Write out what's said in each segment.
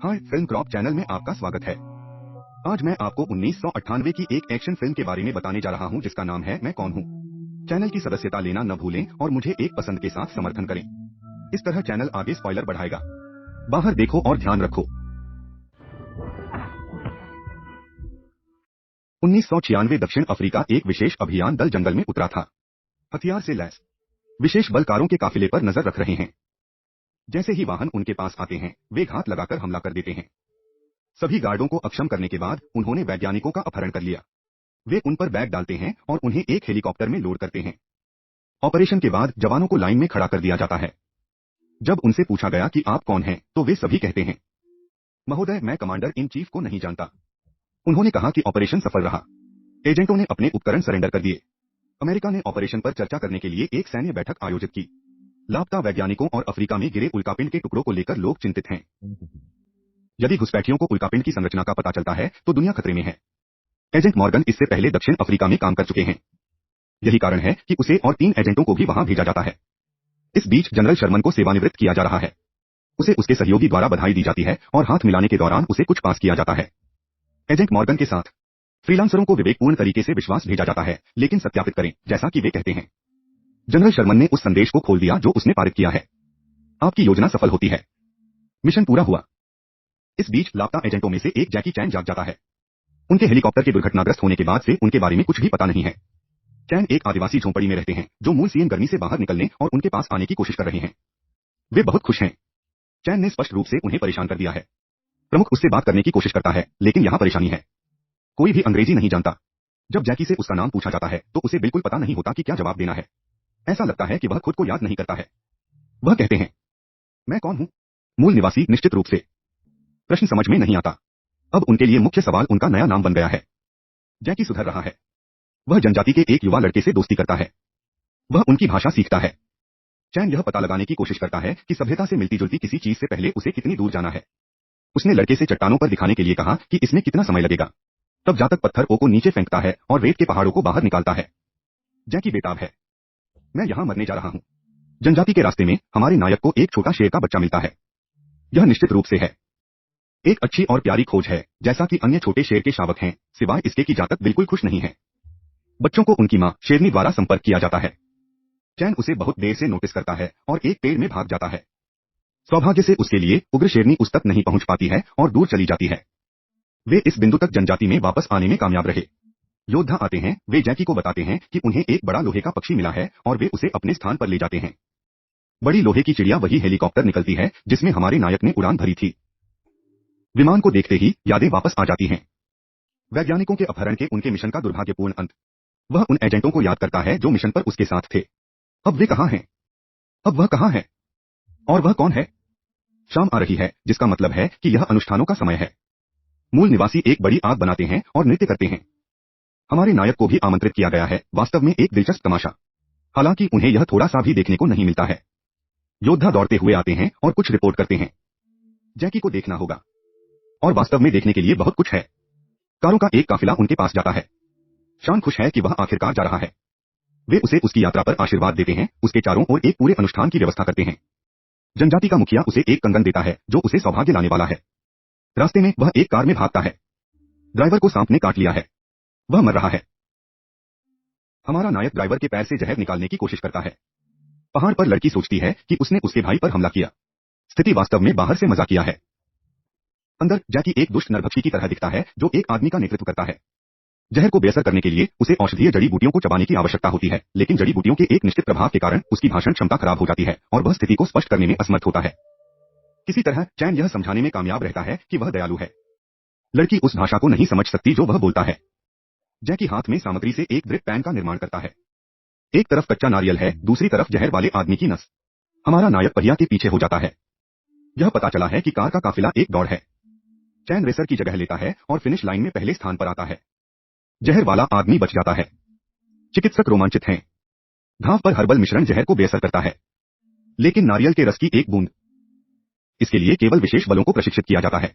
हाय film crop channel में आपका स्वागत है। आज मैं आपको 1998 की एक एक्शन फिल्म के बारे में बताने जा रहा हूं जिसका नाम है मैं कौन हूं। चैनल की सदस्यता लेना न भूलें और मुझे एक पसंद के साथ समर्थन करें। इस तरह चैनल आगे स्पॉइलर बढ़ाएगा। बाहर देखो और ध्यान रखो। 1996 दक्षिण अफ्रीका एक विशेष अभियान दल जंगल में उतरा था। हथियार से लैस विशेष बलकारों के काफिले पर नजर रख रहे हैं। जैसे ही वाहन उनके पास आते हैं वे घात लगाकर हमला कर देते हैं। सभी गार्डों को अक्षम करने के बाद उन्होंने वैज्ञानिकों का अपहरण कर लिया। वे उन पर बैग डालते हैं और उन्हें एक हेलीकॉप्टर में लोड करते हैं। ऑपरेशन के बाद जवानों को लाइन में खड़ा कर दिया जाता है। जब उनसे पूछा गया कि आप कौन हैं, तो वे सभी कहते हैं, महोदय मैं कमांडर इन चीफ को नहीं जानता। उन्होंने कहा कि ऑपरेशन सफल रहा। एजेंटों ने अपने उपकरण सरेंडर कर दिए। अमेरिका ने ऑपरेशन पर चर्चा करने के लिए एक सैन्य बैठक आयोजित की। लापता वैज्ञानिकों और अफ्रीका में गिरे उल्कापिंड के टुकड़ों को लेकर लोग चिंतित हैं। यदि घुसपैठियों को उल्कापिंड की संरचना का पता चलता है तो दुनिया खतरे में है। एजेंट मॉर्गन इससे पहले दक्षिण अफ्रीका में काम कर चुके हैं। यही कारण है कि उसे और 3 एजेंटों को भी वहां भेजा जाता है। इस बीच जनरल शर्मन को सेवानिवृत्त किया जा रहा है। उसे उसके सहयोगी द्वारा बधाई दी जाती है और हाथ मिलाने के दौरान उसे कुछ पास किया जाता है। एजेंट मॉर्गन के साथ फ्रीलांसरों को विवेकपूर्ण तरीके से विश्वास भेजा जाता है, लेकिन सत्यापित करें जैसा कि वे कहते हैं। जनरल शर्मन ने उस संदेश को खोल दिया जो उसने पारित किया है। आपकी योजना सफल होती है। मिशन पूरा हुआ। इस बीच लापता एजेंटों में से एक जैकी चैन जाग जाता है। उनके हेलीकॉप्टर के दुर्घटनाग्रस्त होने के बाद से उनके बारे में कुछ भी पता नहीं है। चैन एक आदिवासी झोंपड़ी में रहते हैं जो मूल सीएन गर्मी से बाहर निकलने और उनके पास आने की कोशिश कर रहे हैं। वे बहुत खुश हैं। चैन ने स्पष्ट रूप से उन्हें परेशान कर दिया है। प्रमुख उससे बात करने की कोशिश करता है, लेकिन यहाँ परेशानी है। कोई भी अंग्रेजी नहीं जानता। जब जैकी से उसका नाम पूछा जाता है तो उसे बिल्कुल पता नहीं होता कि क्या जवाब देना है। ऐसा लगता है कि वह खुद को याद नहीं करता है। वह कहते हैं, मैं कौन हूँ? मूल निवासी निश्चित रूप से। प्रश्न समझ में नहीं आता। अब उनके लिए मुख्य सवाल उनका नया नाम बन गया है। जैकी सुधर रहा है। वह जनजाति के एक युवा लड़के से दोस्ती करता है। वह उनकी भाषा सीखता है। चैन यह पता लगाने की कोशिश करता है कि सभ्यता से मिलती जुलती किसी चीज से पहले उसे कितनी दूर जाना है। उसने लड़के से चट्टानों पर दिखाने के लिए कहा कि इसमें कितना समय लगेगा। तब जातक पत्थर को नीचे फेंकता है और रेत के पहाड़ों को बाहर निकालता है। जैकी बेताब है। मैं यहाँ मरने जा रहा हूँ। जनजाति के रास्ते में हमारे नायक को एक छोटा शेर का बच्चा मिलता है। यह निश्चित रूप से है एक अच्छी और प्यारी खोज है, जैसा कि अन्य छोटे शेर के शावक हैं, सिवाय इसके कि जातक बिल्कुल खुश नहीं है। बच्चों को उनकी मां शेरनी द्वारा संपर्क किया जाता है। चैन उसे बहुत देर से नोटिस करता है और एक पेड़ में भाग जाता है। सौभाग्य से उसके लिए उग्र शेरनी उस तक नहीं पहुंच पाती है और दूर चली जाती है। वे इस बिंदु तक जनजाति में वापस आने में कामयाब रहे। योद्धा आते हैं। वे जैकी को बताते हैं कि उन्हें एक बड़ा लोहे का पक्षी मिला है और वे उसे अपने स्थान पर ले जाते हैं। बड़ी लोहे की चिड़िया वही हेलीकॉप्टर निकलती है जिसमें हमारे नायक ने उड़ान भरी थी। विमान को देखते ही यादें वापस आ जाती हैं। वैज्ञानिकों के अपहरण के उनके मिशन का दुर्भाग्यपूर्ण अंत। वह उन एजेंटों को याद करता है जो मिशन पर उसके साथ थे। अब वे कहां हैं? अब वह कहां है? और वह कौन है? शाम आ रही है, जिसका मतलब है कि यह अनुष्ठानों का समय है। मूल निवासी एक बड़ी आग बनाते हैं और नृत्य करते हैं। हमारे नायक को भी आमंत्रित किया गया है, वास्तव में एक दिलचस्प तमाशा। हालांकि उन्हें यह थोड़ा सा भी देखने को नहीं मिलता है। योद्धा दौड़ते हुए आते हैं और कुछ रिपोर्ट करते हैं। जैकी को देखना होगा। और वास्तव में देखने के लिए बहुत कुछ है। कारों का एक काफिला उनके पास जाता है। शान खुश है कि वह आखिरकार जा रहा है। वे उसे उसकी यात्रा पर आशीर्वाद देते हैं, उसके चारों ओर एक पूरे अनुष्ठान की व्यवस्था करते हैं। जनजाति का मुखिया उसे एक कंगन देता है जो उसे सौभाग्य लाने वाला है। रास्ते में वह एक कार में भागता है। ड्राइवर को सांप ने काट लिया है। वह मर रहा है। हमारा नायक ड्राइवर के पैर से जहर निकालने की कोशिश करता है। पहाड़ पर लड़की सोचती है कि उसने उसके भाई पर हमला किया। स्थिति वास्तव में बाहर से मजाकिया है। अंदर जैकी एक दुष्ट नरभक्षी की तरह दिखता है जो एक आदमी का नेतृत्व करता है। जहर को बेअसर करने के लिए उसे औषधीय जड़ी बूटियों को चबाने की आवश्यकता होती है, लेकिन जड़ी बूटियों के एक निश्चित प्रभाव के कारण उसकी भाषण क्षमता खराब हो जाती है और वह स्थिति को स्पष्ट करने में असमर्थ होता है। किसी तरह चैन यह समझाने में कामयाब रहता है कि वह दयालु है। लड़की उस भाषा को नहीं समझ सकती जो वह बोलता है। जैकी हाथ में सामग्री से एक ब्रिक पैन का निर्माण करता है। एक तरफ कच्चा नारियल है, दूसरी तरफ जहर वाले आदमी की नस। हमारा नायक पहिया के पीछे हो जाता है। यह पता चला है कि कार का काफिला एक दौड़ है। चैन रेसर की जगह लेता है और फिनिश लाइन में पहले स्थान पर आता है। जहर वाला आदमी बच जाता है। चिकित्सक रोमांचित हैं। घाव पर हर्बल मिश्रण जहर को बेअसर करता है, लेकिन नारियल के रस की एक बूंद। इसके लिए केवल विशेष बलों को प्रशिक्षित किया जाता है।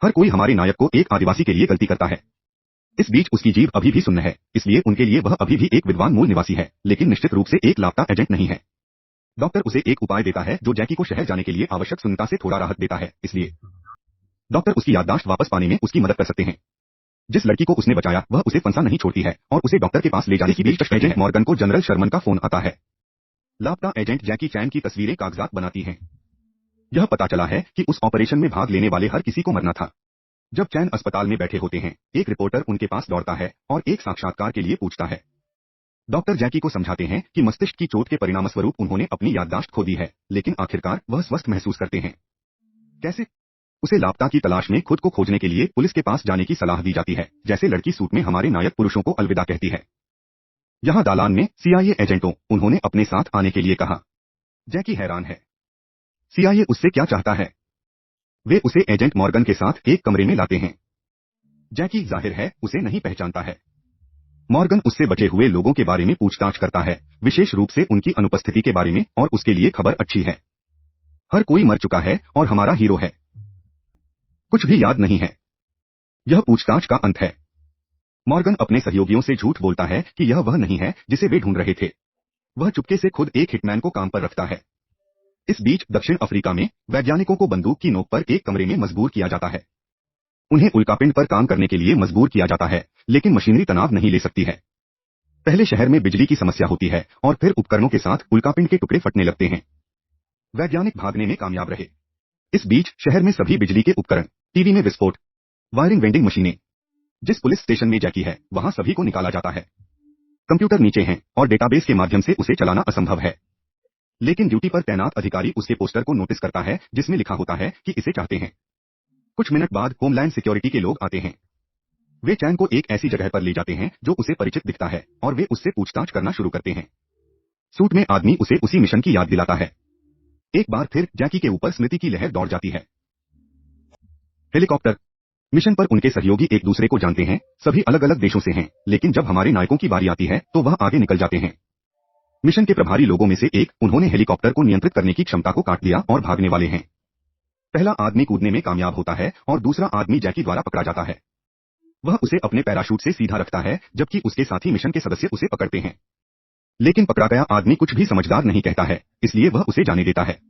हर कोई हमारे नायक को एक आदिवासी के लिए गलती करता है। इस बीच उसकी जीभ अभी भी सुन्न है, इसलिए उनके लिए वह अभी भी एक विद्वान मूल निवासी है, लेकिन निश्चित रूप से एक लापता एजेंट नहीं है। डॉक्टर उसे एक उपाय देता है जो जैकी को शहर जाने के लिए आवश्यक सुन्नता से थोड़ा राहत देता है, इसलिए डॉक्टर उसकी याददाश्त वापस पाने में उसकी मदद कर सकते हैं। जिस लड़की को उसने बचाया वह उसे फंसा नहीं छोड़ती है और उसे डॉक्टर के पास ले जाने की पेशकश करती है। एजेंट मॉर्गन को जनरल शर्मन का फोन आता है। लापता एजेंट जैकी चैन की तस्वीरें कागजात बनाती हैं। यह पता चला है कि उस ऑपरेशन में भाग लेने वाले हर किसी को मरना था। जब चैन अस्पताल में बैठे होते हैं, एक रिपोर्टर उनके पास दौड़ता है और एक साक्षात्कार के लिए पूछता है। डॉक्टर जैकी को समझाते हैं कि मस्तिष्क की चोट के परिणामस्वरूप उन्होंने अपनी याददाश्त खो दी है, लेकिन आखिरकार वह स्वस्थ महसूस करते हैं। कैसे? उसे लापता की तलाश में खुद को खोजने के लिए पुलिस के पास जाने की सलाह दी जाती है, जैसे लड़की सूट में हमारे नायक पुरुषों को अलविदा कहती है। यहाँ दालान में सीआईए एजेंटों उन्होंने अपने साथ आने के लिए कहा। जैकी हैरान है। सीआईए उससे क्या चाहता है? वे उसे एजेंट मॉर्गन के साथ एक कमरे में लाते हैं। जैकी जाहिर है उसे नहीं पहचानता है। मॉर्गन उससे बचे हुए लोगों के बारे में पूछताछ करता है, विशेष रूप से उनकी अनुपस्थिति के बारे में, और उसके लिए खबर अच्छी है। हर कोई मर चुका है और हमारा हीरो है। कुछ भी याद नहीं है। यह पूछताछ का अंत है। मॉर्गन अपने सहयोगियों से झूठ बोलता है कि यह वह नहीं है जिसे वे ढूंढ रहे थे। वह चुपके से खुद एक हिटमैन को काम पर रखता है। इस बीच दक्षिण अफ्रीका में वैज्ञानिकों को बंदूक की नोक पर एक कमरे में मजबूर किया जाता है। उन्हें उल्कापिंड पर काम करने के लिए मजबूर किया जाता है, लेकिन मशीनरी तनाव नहीं ले सकती है। पहले शहर में बिजली की समस्या होती है और फिर उपकरणों के साथ उल्कापिंड के टुकड़े फटने लगते हैं। वैज्ञानिक भागने में कामयाब रहे। इस बीच शहर में सभी बिजली के उपकरण, टीवी में विस्फोट, वायरिंग, वेंडिंग मशीनें, जिस पुलिस स्टेशन में जैकी है वहां सभी को निकाला जाता है। कंप्यूटर नीचे हैं और डेटाबेस के माध्यम से उसे चलाना असंभव है। लेकिन ड्यूटी पर तैनात अधिकारी उसके पोस्टर को नोटिस करता है जिसमें लिखा होता है कि इसे चाहते हैं। कुछ मिनट बाद होमलैंड सिक्योरिटी के लोग आते हैं। वे चैन को एक ऐसी जगह पर ले जाते हैं जो उसे परिचित दिखता है और वे उससे पूछताछ करना शुरू करते हैं। सूट में आदमी उसे उसी मिशन की याद दिलाता है। एक बार फिर जैकी के ऊपर स्मृति की लहर दौड़ जाती है। हेलीकॉप्टर मिशन पर उनके सहयोगी एक दूसरे को जानते हैं, सभी अलग अलग देशों से हैं, लेकिन जब हमारे नायकों की बारी आती है तो वह आगे निकल जाते हैं। मिशन के प्रभारी लोगों में से एक, उन्होंने हेलीकॉप्टर को नियंत्रित करने की क्षमता को काट दिया और भागने वाले हैं। पहला आदमी कूदने में कामयाब होता है और दूसरा आदमी जैकी द्वारा पकड़ा जाता है। वह उसे अपने पैराशूट से सीधा रखता है, जबकि उसके साथी मिशन के सदस्य उसे पकड़ते हैं। लेकिन पकड़ा गया आदमी कुछ भी समझदार नहीं कहता है, इसलिए वह उसे जाने देता है।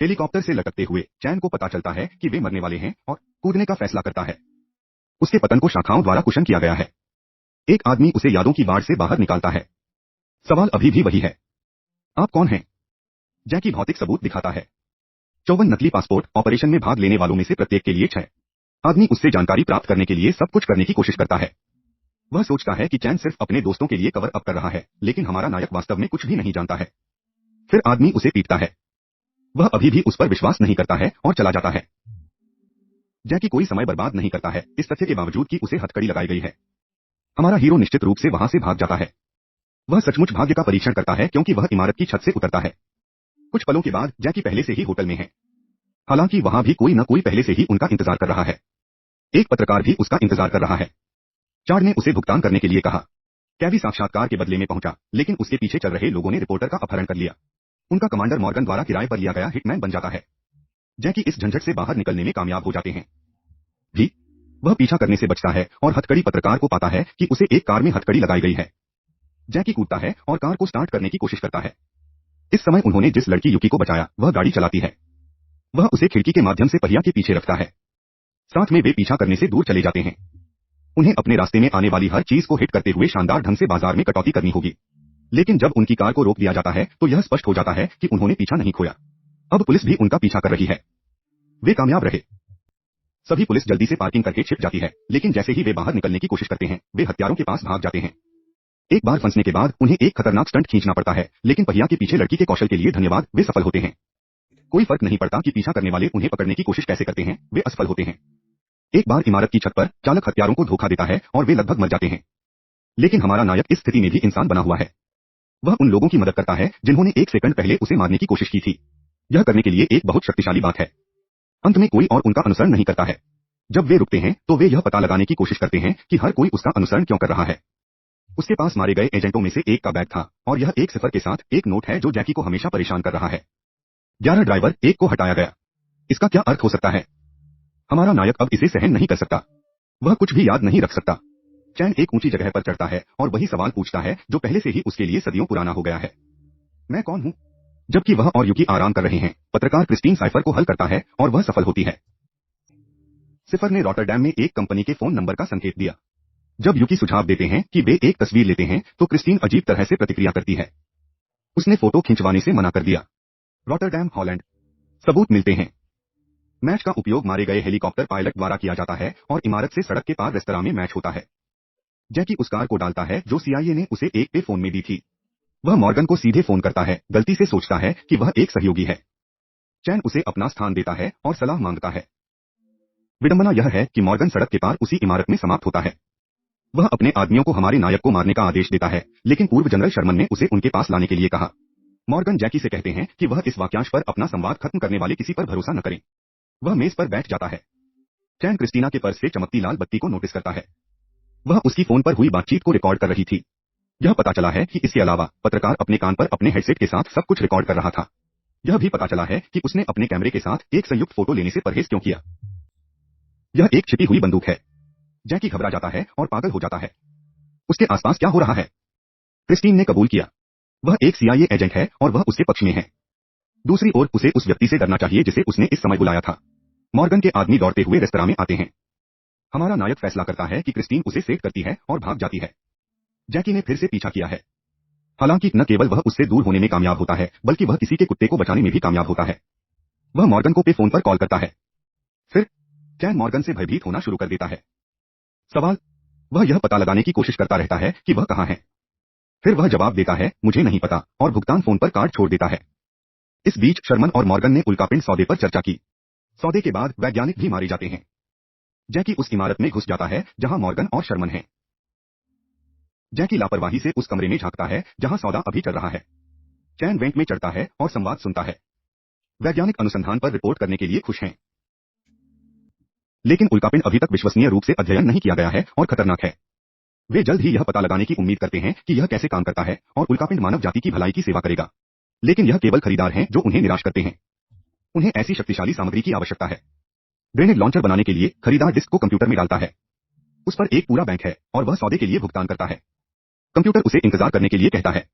हेलीकॉप्टर से लटकते हुए चैन को पता चलता है कि वे मरने वाले हैं और कूदने का फैसला करता है। उसके पतन को शाखाओं द्वारा कुशन किया गया है। एक आदमी उसे यादों की बाढ़ से बाहर निकालता है। सवाल अभी भी वही है, आप कौन हैं? जैकी भौतिक सबूत दिखाता है। 54 नकली पासपोर्ट। ऑपरेशन में भाग लेने वालों में से प्रत्येक के लिए 6 आदमी उससे जानकारी प्राप्त करने के लिए सब कुछ करने की कोशिश करता है। वह सोचता है कि चैन सिर्फ अपने दोस्तों के लिए कवर अप कर रहा है, लेकिन हमारा नायक वास्तव में कुछ भी नहीं जानता है। फिर आदमी उसे पीटता है। वह अभी भी उस पर विश्वास नहीं करता है और चला जाता है। जैकी कोई समय बर्बाद नहीं करता है, इस तथ्य के बावजूद कि उसे हथकड़ी लगाई गई है। हमारा हीरो निश्चित रूप से वहां से भाग जाता है। वह सचमुच भाग्य का परीक्षण करता है क्योंकि वह इमारत की छत से उतरता है। कुछ पलों के बाद जैकी पहले से ही होटल में है। हालांकि वहां भी कोई न कोई पहले से ही उनका इंतजार कर रहा है। एक पत्रकार भी उसका इंतजार कर रहा है। चार्ड ने उसे भुगतान करने के लिए कहा। कैवी साक्षात्कार के बदले में पहुंचा, लेकिन उसके पीछे चल रहे लोगों ने रिपोर्टर का अपहरण कर लिया। उनका कमांडर मॉर्गन द्वारा किराए पर लिया गया हिटमैन बन जाता है। जैकी इस झंझट से बाहर निकलने में कामयाब हो जाते हैं। भी वह पीछा करने से बचता है और हथकड़ी पत्रकार को पाता है कि उसे एक कार में हथकड़ी लगाई गई है। जैकी कूदता है और कार को स्टार्ट करने की कोशिश करता है। इस समय उन्होंने जिस लड़की युकी को बचाया वह गाड़ी चलाती है। वह उसे खिड़की के माध्यम से पहिया के पीछे रखता है। साथ में वे पीछा करने से दूर चले जाते हैं। उन्हें अपने रास्ते में आने वाली हर चीज को हिट करते हुए शानदार ढंग से बाजार में कटौती करनी होगी। लेकिन जब उनकी कार को रोक दिया जाता है तो यह स्पष्ट हो जाता है कि उन्होंने पीछा नहीं खोया। अब पुलिस भी उनका पीछा कर रही है। वे कामयाब रहे। सभी पुलिस जल्दी से पार्किंग करके छिप जाती है, लेकिन जैसे ही वे बाहर निकलने की कोशिश करते हैं वे हत्यारों के पास भाग जाते हैं। एक बार फंसने के बाद उन्हें एक खतरनाक स्टंट खींचना पड़ता है, लेकिन पहिया के पीछे लड़की के कौशल के लिए धन्यवाद वे सफल होते हैं। कोई फर्क नहीं पड़ता कि पीछा करने वाले उन्हें पकड़ने की कोशिश कैसे करते हैं, वे असफल होते हैं। एक बार इमारत की छत पर चालक हत्यारों को धोखा देता है और वे लगभग मर जाते हैं। लेकिन हमारा नायक इस स्थिति में भी इंसान बना हुआ है। वह उन लोगों की मदद करता है जिन्होंने एक सेकंड पहले उसे मारने की कोशिश की थी। यह करने के लिए एक बहुत शक्तिशाली बात है। अंत में कोई और उनका अनुसरण नहीं करता है। जब वे रुकते हैं तो वे यह पता लगाने की कोशिश करते हैं कि हर कोई उसका अनुसरण क्यों कर रहा है। उसके पास मारे गए एजेंटों में से एक का बैग था और यह एक सिफर के साथ एक नोट है जो जैकी को हमेशा परेशान कर रहा है। 11 ड्राइवर 1 को हटाया गया। इसका क्या अर्थ हो सकता है? हमारा नायक अब इसे सहन नहीं कर सकता। वह कुछ भी याद नहीं रख सकता। चैन एक ऊंची जगह पर चढ़ता है और वही सवाल पूछता है जो पहले से ही उसके लिए सदियों पुराना हो गया है। मैं कौन हूं? जबकि वह और युकी आराम कर रहे हैं, पत्रकार क्रिस्टीन साइफर को हल करता है और वह सफल होती है। सिफर ने रॉटरडैम में एक कंपनी के फोन नंबर का संकेत दिया। जब यूकी सुझाव देते हैं कि वे एक तस्वीर लेते हैं तो क्रिस्टीन अजीब तरह से प्रतिक्रिया करती है। उसने फोटो खिंचवाने से मना कर दिया। Rotterdam, Holland. सबूत मिलते हैं। मैच का उपयोग मारे गए हेलीकॉप्टर पायलट द्वारा किया जाता है और इमारत से सड़क के पार रेस्तरां में मैच होता है। जैकी उस कार को डालता है जो सीआईए ने उसे एक पे फोन में दी थी। वह मॉर्गन को सीधे फोन करता है, गलती से सोचता है कि वह एक सहयोगी है। चैन उसे अपना स्थान देता है और सलाह मांगता है। विडंबना यह है कि मॉर्गन सड़क के पार उसी इमारत में समाप्त होता है। वह अपने आदमियों को हमारे नायक को मारने का आदेश देता है, लेकिन पूर्व जनरल शर्मन ने उसे उनके पास लाने के लिए कहा। मॉर्गन जैकी से कहते हैं कि वह इस वाक्यांश पर अपना संवाद खत्म करने वाले किसी पर भरोसा न करें। वह मेज पर बैठ जाता है। चैन क्रिस्टीना के पर्स से चमकती लाल बत्ती को नोटिस करता है। वह उसकी फोन पर हुई बातचीत को रिकॉर्ड कर रही थी। यह पता चला है कि इसके अलावा पत्रकार अपने कान पर अपने हेडसेट के साथ सब कुछ रिकॉर्ड कर रहा था। यह भी पता चला है कि उसने अपने कैमरे के साथ एक संयुक्त फोटो लेने से परहेज क्यों किया। यह एक छिपी हुई बंदूक है। जैकी घबरा जाता है और पागल हो जाता है। उसके आसपास क्या हो रहा है? क्रिस्टीन ने कबूल किया। वह एक सीआईए एजेंट है और वह उसके पक्ष में है। दूसरी ओर उसे उस व्यक्ति से डरना चाहिए जिसे उसने इस समय बुलाया था। मॉर्गन के आदमी दौड़ते हुए रेस्तरां में आते हैं। हमारा नायक फैसला करता है कि क्रिस्टीन उसे सेट करती है और भाग जाती है। जैकी ने फिर से पीछा किया है। हालांकि न केवल वह उससे दूर होने में कामयाब होता है, बल्कि वह किसी के कुत्ते को बचाने में भी कामयाब होता है। वह मॉर्गन को पे फोन पर कॉल करता है। फिर चैन मॉर्गन से भयभीत होना शुरू कर देता है। सवाल, वह यह पता लगाने की कोशिश करता रहता है कि वह कहां है। फिर वह जवाब देता है, मुझे नहीं पता, और भुगतान फोन पर कार्ड छोड़ देता है। इस बीच शर्मन और मॉर्गन ने उल्कापिंड सौदे पर चर्चा की। सौदे के बाद वैज्ञानिक भी मारे जाते हैं। जैकी उस इमारत में घुस जाता है जहां मॉर्गन और शर्मन हैं। जैकी लापरवाही से उस कमरे में झांकता है जहां सौदा अभी चल रहा है। चैन वेंट में चढ़ता है और संवाद सुनता है। वैज्ञानिक अनुसंधान पर रिपोर्ट करने के लिए खुश हैं। लेकिन उल्कापिंड अभी तक विश्वसनीय रूप से अध्ययन नहीं किया गया है और खतरनाक है। वे जल्द ही यह पता लगाने की उम्मीद करते हैं कि यह कैसे काम करता है और उल्कापिंड मानव जाति की भलाई की सेवा करेगा। लेकिन यह केवल खरीदार हैं जो उन्हें निराश करते हैं। उन्हें ऐसी शक्तिशाली सामग्री की आवश्यकता है। ग्रेनेड लॉन्चर बनाने के लिए खरीदार डिस्क को कंप्यूटर में डालता है। उस पर एक पूरा बैंक है और वह सौदे के लिए भुगतान करता है। कंप्यूटर उसे इंतजार करने के लिए कहता है।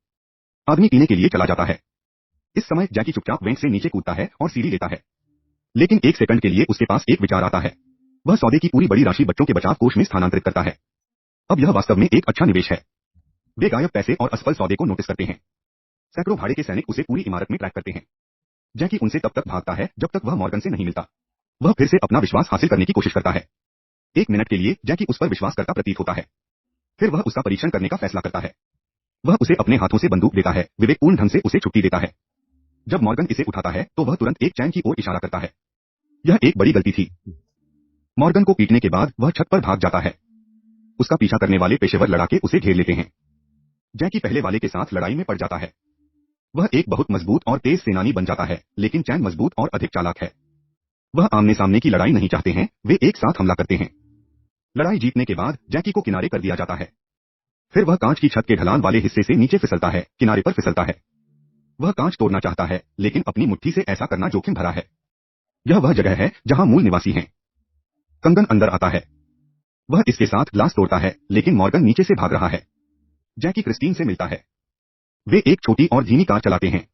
आदमी पीने के लिए चला जाता है। इस समय जैकी चुपचाप वेंट से नीचे कूदता है और सीढ़ी लेता है। लेकिन एक सेकंड के लिए उसके पास एक विचार आता है। वह सौदे की पूरी बड़ी राशि बच्चों के बचाव कोष में स्थानांतरित करता है। अब यह वास्तव में एक अच्छा निवेश है। वे गायब पैसे और असफल सौदे को नोटिस करते हैं। सैकड़ों भाड़े के सैनिक उसे पूरी इमारत में ट्रैक करते हैं। जैकी उनसे तब तक भागता है जब तक वह मॉर्गन से नहीं मिलता। वह फिर से अपना विश्वास हासिल करने की कोशिश करता है। एक मिनट के लिए जैकी उस पर विश्वास करता प्रतीत होता है। फिर वह उसका परीक्षण करने का फैसला करता है। वह उसे अपने हाथों से बंदूक देता है, विवेकपूर्ण ढंग से उसे छुट्टी देता है। जब मॉर्गन इसे उठाता है तो वह तुरंत एक चैन की ओर इशारा करता है। यह एक बड़ी गलती थी। मॉर्गन को पीटने के बाद वह छत पर भाग जाता है। उसका पीछा करने वाले पेशेवर लड़ाके उसे घेर लेते हैं। जैकी पहले वाले के साथ लड़ाई में पड़ जाता है। वह एक बहुत मजबूत और तेज सेनानी बन जाता है, लेकिन चैन मजबूत और अधिक चालाक है। वह आमने सामने की लड़ाई नहीं चाहते हैं, वे एक साथ हमला करते हैं। लड़ाई जीतने के बाद जैकी को किनारे कर दिया जाता है। फिर वह कांच की छत के ढलान वाले हिस्से से नीचे फिसलता है, किनारे पर फिसलता है। वह कांच तोड़ना चाहता है, लेकिन अपनी मुट्ठी से ऐसा करना जोखिम भरा है। यह वह जगह है जहां मूल निवासी हैं। कंगन अंदर आता है। वह इसके साथ ग्लास तोड़ता है, लेकिन मॉर्गन नीचे से भाग रहा है। जैकी क्रिस्टीन से मिलता है। वे एक छोटी और धीमी कार चलाते हैं।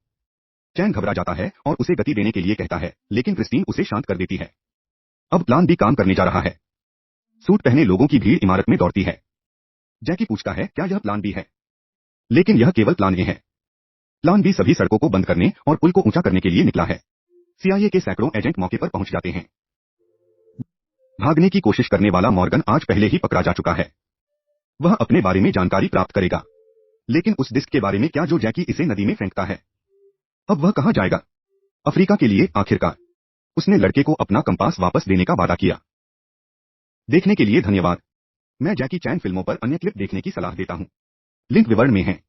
चैन घबरा जाता है और उसे गति देने के लिए कहता है, लेकिन क्रिस्टीन उसे शांत कर देती है। अब प्लान बी काम करने जा रहा है। सूट पहने लोगों की भीड़ इमारत में दौड़ती है। जैकी पूछता है, क्या यह प्लान बी है? लेकिन यह केवल प्लान ए है। प्लान बी सभी सड़कों को बंद करने और पुल को ऊंचा करने के लिए निकला है। सीआईए के सैकड़ों एजेंट मौके पर पहुंच जाते हैं। भागने की कोशिश करने वाला मॉर्गन आज पहले ही पकड़ा जा चुका है। वह अपने बारे में जानकारी प्राप्त करेगा। लेकिन उस डिस्क के बारे में क्या जो जैकी इसे नदी में फेंकता है? अब वह कहां जाएगा? अफ्रीका के लिए आखिरकार। उसने लड़के को अपना कंपास वापस देने का वादा किया। देखने के लिए धन्यवाद। मैं जैकी चैन फिल्मों पर अन्य क्लिप देखने की सलाह देता हूं। लिंक विवरण में है।